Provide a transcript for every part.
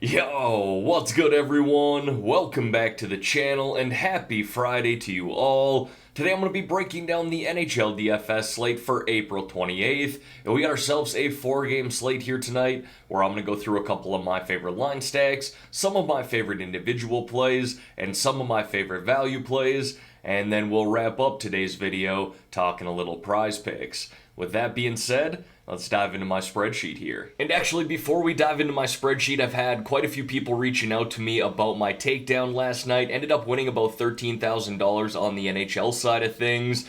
Yo, what's good everyone? Welcome back to the channel and happy Friday to you all. Today I'm going to be breaking down the Nhl Dfs slate for April 28th, and we got ourselves a 4-game slate here tonight where I'm going to go through a couple of my favorite line stacks, some of my favorite individual plays, and some of my favorite value plays, and then we'll wrap up today's video talking a little prize picks. With that being said, let's dive into my spreadsheet here. And actually, before we dive into my spreadsheet, I've had quite a few people reaching out to me about my takedown last night. Ended up winning about $13,000 on the NHL side of things.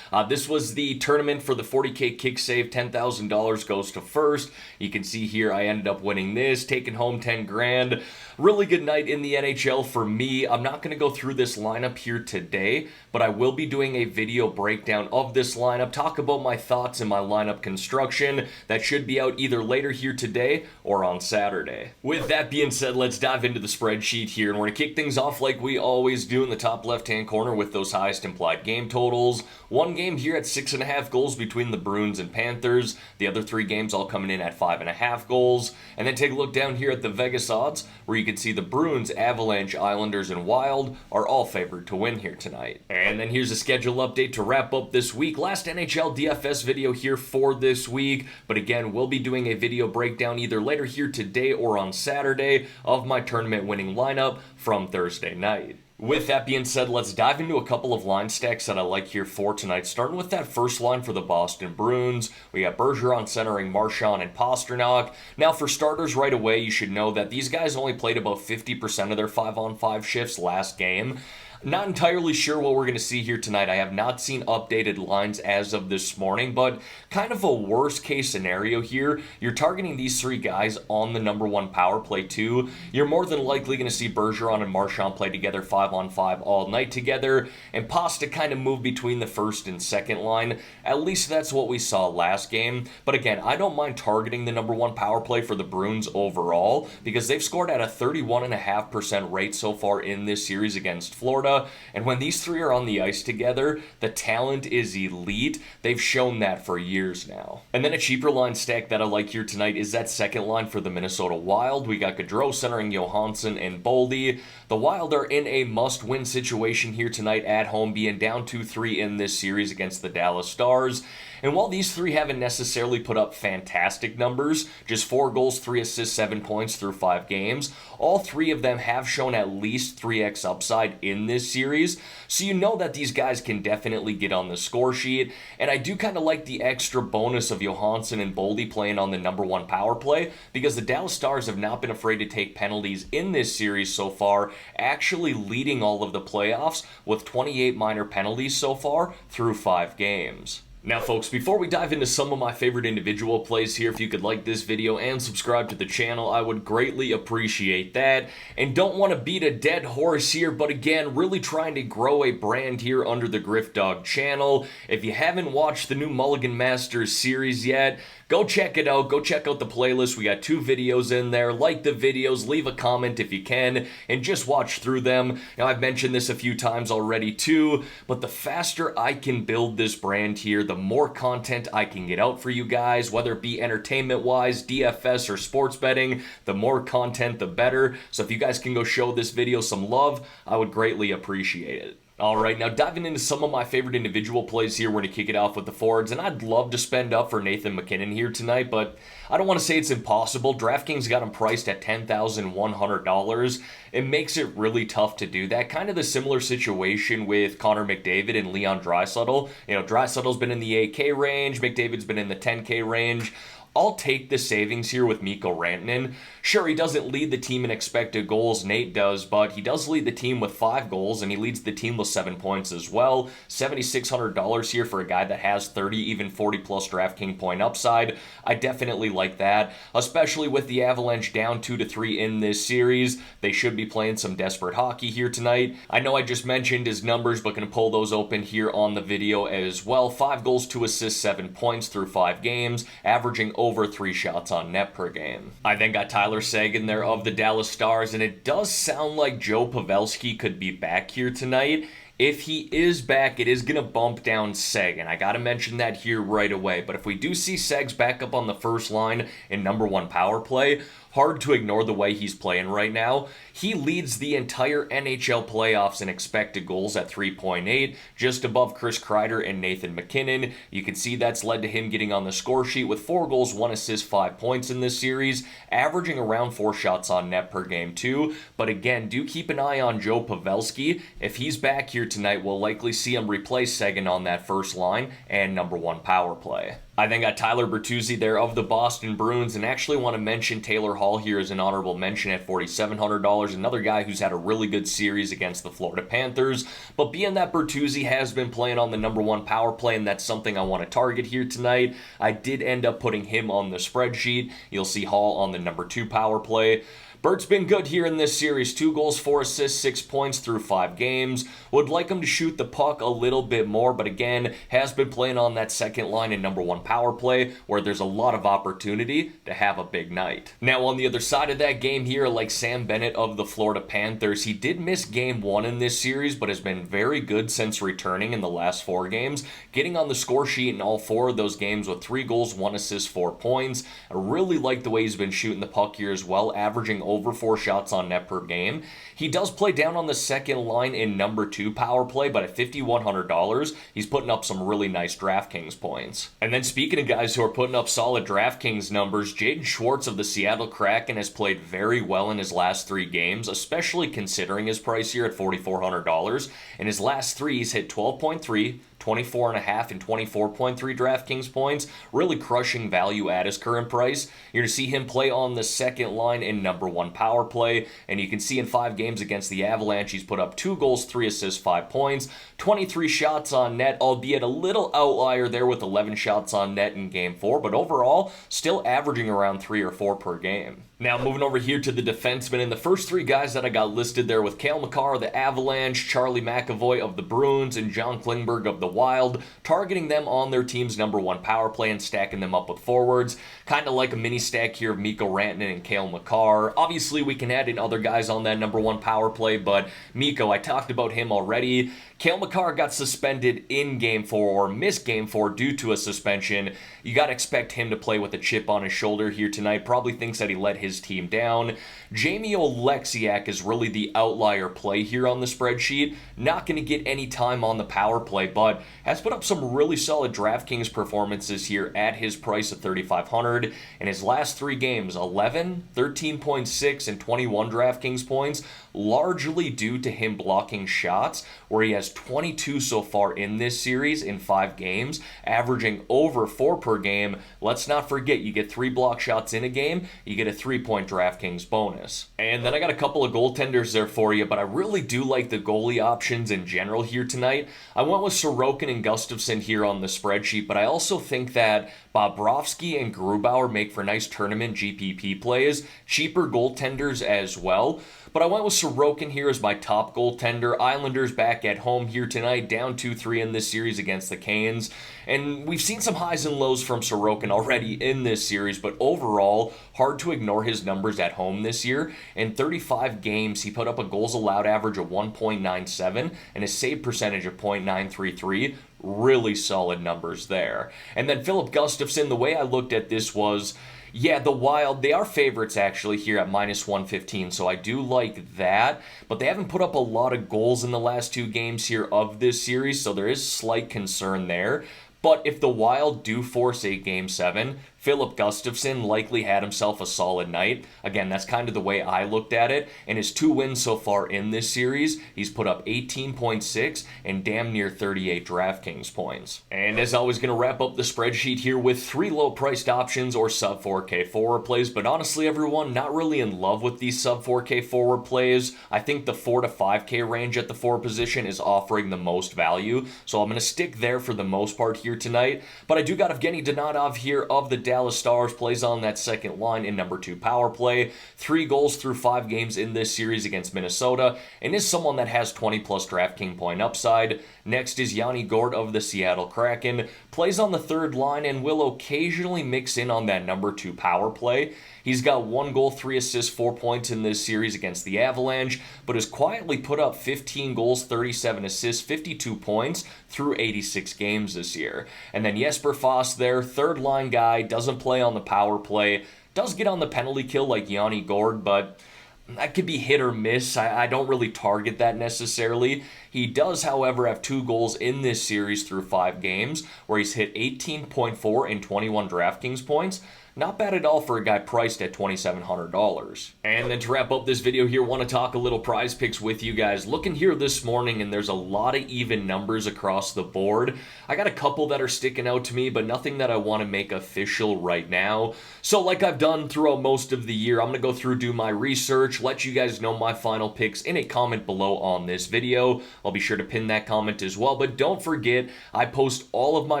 This was the tournament for the 40K kick save. $10,000 goes to first. You can see here I ended up winning this, taking home 10 grand. Really good night in the NHL for me. I'm not going to go through this lineup here today, but I will be doing a video breakdown of this lineup, talk about my thoughts and my lineup construction. That should be out either later here today or on Saturday. With that being said, let's dive into the spreadsheet here, and we're going to kick things off like we always do in the top left-hand corner with those highest implied game totals. One game here at 6.5 goals between the Bruins and Panthers. The other 3 games all coming in at 5.5 goals. And then take a look down here at the Vegas odds, where you can see the Bruins, Avalanche, Islanders, and Wild are all favored to win here tonight. And then here's a schedule update to wrap up this week. Last NHL DFS video here for this week. But again, we'll be doing a video breakdown either later here today or on Saturday of my tournament winning lineup from Thursday night. With that being said, let's dive into a couple of line stacks that I like here for tonight. Starting with that first line for the Boston Bruins. We got Bergeron centering Marchand and Pastrnak. Now for starters right away, you should know that these guys only played about 50% of their 5-on-5 shifts last game. Not entirely sure what we're going to see here tonight. I have not seen updated lines as of this morning, but kind of a worst case scenario here. You're targeting these 3 guys on the number 1 power play too. You're more than likely going to see Bergeron and Marchand play together 5-on-5 all night together, and Pasta kind of move between the first and second line. At least that's what we saw last game. But again, I don't mind targeting the number 1 power play for the Bruins overall, because they've scored at a 31.5% rate so far in this series against Florida. And when these 3 are on the ice together, the talent is elite. They've shown that for years now. And then a cheaper line stack that I like here tonight is that second line for the Minnesota Wild. We got Gaudreau centering Johansson and Boldy. The Wild are in a must-win situation here tonight at home, being down 2-3 in this series against the Dallas Stars. And while these 3 haven't necessarily put up fantastic numbers, just 4 goals, 3 assists, 7 points through 5 games, all 3 of them have shown at least 3x upside in this series, so you know that these guys can definitely get on the score sheet. And I do kind of like the extra bonus of Johansson and Boldy playing on the number 1 power play, because the Dallas Stars have not been afraid to take penalties in this series so far, actually leading all of the playoffs with 28 minor penalties so far through 5 games. Now folks, before we dive into some of my favorite individual plays here, if you could like this video and subscribe to the channel, I would greatly appreciate that. And don't want to beat a dead horse here, but again, really trying to grow a brand here under the GriffDogg channel. If you haven't watched the new Mulligan Masters series yet, go check it out. Go check out the playlist. We got 2 videos in there. Like the videos, leave a comment if you can, and just watch through them. Now, I've mentioned this a few times already too, but the faster I can build this brand here, the more content I can get out for you guys, whether it be entertainment-wise, DFS, or sports betting, the more content, the better. So if you guys can go show this video some love, I would greatly appreciate it. Alright, now diving into some of my favorite individual plays here, we're going to kick it off with the forwards, and I'd love to spend up for Nathan MacKinnon here tonight, but I don't want to say it's impossible. DraftKings got him priced at $10,100. It makes it really tough to do that. Kind of the similar situation with Connor McDavid and Leon Draisaitl. You know, Draisaitl's been in the 8K range, McDavid's been in the 10K range. I'll take the savings here with Mikko Rantanen. Sure, he doesn't lead the team in expected goals, Nate does, but he does lead the team with 5 goals, and he leads the team with 7 points as well. $7,600 here for a guy that has 30, even 40-plus DraftKings point upside. I definitely like that, especially with the Avalanche down 2-3 in this series. They should be playing some desperate hockey here tonight. I know I just mentioned his numbers, but going to pull those open here on the video as well. 5 goals, 2 assists, 7 points through 5 games, averaging over 3 shots on net per game. I then got Tyler Seguin there of the Dallas Stars, and it does sound like Joe Pavelski could be back here tonight. If he is back, it is going to bump down Seg, and I got to mention that here right away. But if we do see Segs back up on the first line in number 1 power play, hard to ignore the way he's playing right now. He leads the entire NHL playoffs in expected goals at 3.8, just above Chris Kreider and Nathan MacKinnon. You can see that's led to him getting on the score sheet with 4 goals, 1 assist, 5 points in this series, averaging around 4 shots on net per game too. But again, do keep an eye on Joe Pavelski. If he's back here tonight, we'll likely see him replace Seguin on that first line and number 1 power play. I then got Tyler Bertuzzi there of the Boston Bruins, and actually want to mention Taylor Hall here as an honorable mention at $4,700. Another guy who's had a really good series against the Florida Panthers. But being that Bertuzzi has been playing on the number 1 power play, and that's something I want to target here tonight, I did end up putting him on the spreadsheet. You'll see Hall on the number 2 power play. Bert's been good here in this series. 2 goals, 4 assists, 6 points through 5 games. Would like him to shoot the puck a little bit more, but again, has been playing on that second line and number 1 power play, where there's a lot of opportunity to have a big night. Now, on the other side of that game here, like Sam Bennett of the Florida Panthers, he did miss game 1 in this series, but has been very good since returning in the last 4 games, getting on the score sheet in all 4 of those games with 3 goals, 1 assist, 4 points. I really like the way he's been shooting the puck here as well, averaging over 4 shots on net per game. He does play down on the second line in number 2 power play, but at $5,100, he's putting up some really nice DraftKings points. And then speaking of guys who are putting up solid DraftKings numbers, Jaden Schwartz of the Seattle Kraken has played very well in his last 3 games, especially considering his price here at $4,400. In his last 3, he's hit 12.3, 24.5 and 24.3 DraftKings points, really crushing value at his current price. You're going to see him play on the second line in number 1 power play, and you can see in 5 games against the Avalanche, he's put up 2 goals, 3 assists, 5 points, 23 shots on net, albeit a little outlier there with 11 shots on net in game 4, but overall, still averaging around 3 or 4 per game. Now, moving over here to the defensemen, and the first 3 guys that I got listed there with Cale Makar of the Avalanche, Charlie McAvoy of the Bruins, and John Klingberg of the Wild, targeting them on their team's number 1 power play and stacking them up with forwards. Kind of like a mini stack here of Mikko Rantanen and Cale Makar. Obviously, we can add in other guys on that number 1 power play, but Mikko, I talked about him already. Cale Makar got suspended in Game 4, or missed Game 4 due to a suspension. You got to expect him to play with a chip on his shoulder here tonight. Probably thinks that he let his team down. Jamie Oleksiak is really the outlier play here on the spreadsheet. Not going to get any time on the power play, but has put up some really solid DraftKings performances here at his price of $3,500. In his last 3 games, 11, 13.6, and 21 DraftKings points, largely due to him blocking shots, where he has 22 so far in this series in 5 games, averaging over 4 per game. Let's not forget, you get 3 block shots in a game, you get a 3-point DraftKings bonus. And then I got a couple of goaltenders there for you, but I really do like the goalie options in general here tonight. I went with Sorokin and Gustafsson here on the spreadsheet, but I also think that Bobrovsky and Grubauer make for nice tournament GPP plays, cheaper goaltenders as well. But I went with Sorokin here as my top goaltender. Islanders back at home here tonight, down 2-3 in this series against the Canes. And we've seen some highs and lows from Sorokin already in this series, but overall, hard to ignore his numbers at home this year. In 35 games, he put up a goals allowed average of 1.97 and a save percentage of .933. Really solid numbers there. And then Philip Gustafsson, the way I looked at this was, yeah, the Wild, they are favorites actually here at -115, so I do like that. But they haven't put up a lot of goals in the last 2 games here of this series, so there is slight concern there. But if the Wild do force a Game 7, Philip Gustafsson likely had himself a solid night. Again, that's kind of the way I looked at it. And his 2 wins so far in this series, he's put up 18.6 and damn near 38 DraftKings points. And as always, going to wrap up the spreadsheet here with 3 low-priced options or sub-4K forward plays. But honestly, everyone, not really in love with these sub-4K forward plays. I think the 4 to 5K range at the forward position is offering the most value. So I'm going to stick there for the most part here tonight. But I do got Evgeny Donatov here of the Dallas Stars, plays on that second line in number 2 power play. 3 goals through 5 games in this series against Minnesota, and is someone that has 20-plus DraftKings point upside. Next is Yanni Gourde of the Seattle Kraken. Plays on the third line and will occasionally mix in on that number 2 power play. He's got 1 goal, 3 assists, 4 points in this series against the Avalanche, but has quietly put up 15 goals, 37 assists, 52 points through 86 games this year. And then Jesper Fast there, third line guy, doesn't play on the power play. Does get on the penalty kill like Yanni Gourde, but that could be hit or miss. I don't really target that necessarily. He does, however, have 2 goals in this series through 5 games, where he's hit 18.4 in 21 DraftKings points. Not bad at all for a guy priced at $2,700. And then to wrap up this video here, want to talk a little prize picks with you guys. Looking here this morning, and there's a lot of even numbers across the board. I got a couple that are sticking out to me, but nothing that I want to make official right now. So like I've done throughout most of the year, I'm going to go through, do my research, let you guys know my final picks in a comment below on this video. I'll be sure to pin that comment as well, but don't forget, I post all of my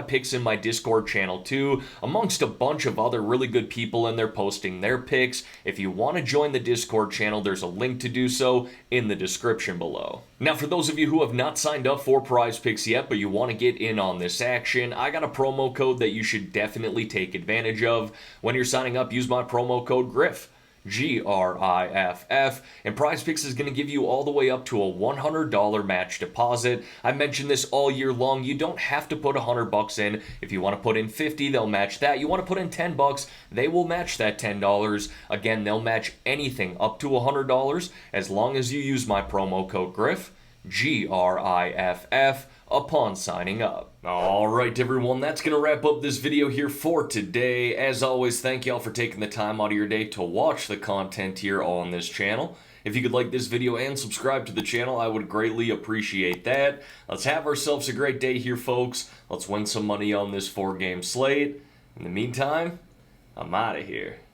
picks in my Discord channel too, amongst a bunch of other really good people in there posting their picks. If you want to join the Discord channel, there's a link to do so in the description below. Now, for those of you who have not signed up for Prize Picks yet, but you want to get in on this action, I got a promo code that you should definitely take advantage of. When you're signing up, use my promo code GRIFF. GRIFF, and Prize Picks is going to give you all the way up to a $100 match deposit. I mentioned this all year long. You don't have to put $100 in. If you want to put in 50, they'll match that. You want to put in $10, they will match that $10. Again, they'll match anything up to $100 as long as you use my promo code GRIFF, GRIFF, upon signing up. Alright everyone, that's going to wrap up this video here for today. As always, thank y'all for taking the time out of your day to watch the content here on this channel. If you could like this video and subscribe to the channel, I would greatly appreciate that. Let's have ourselves a great day here, folks. Let's win some money on this 4-game slate. In the meantime, I'm out of here.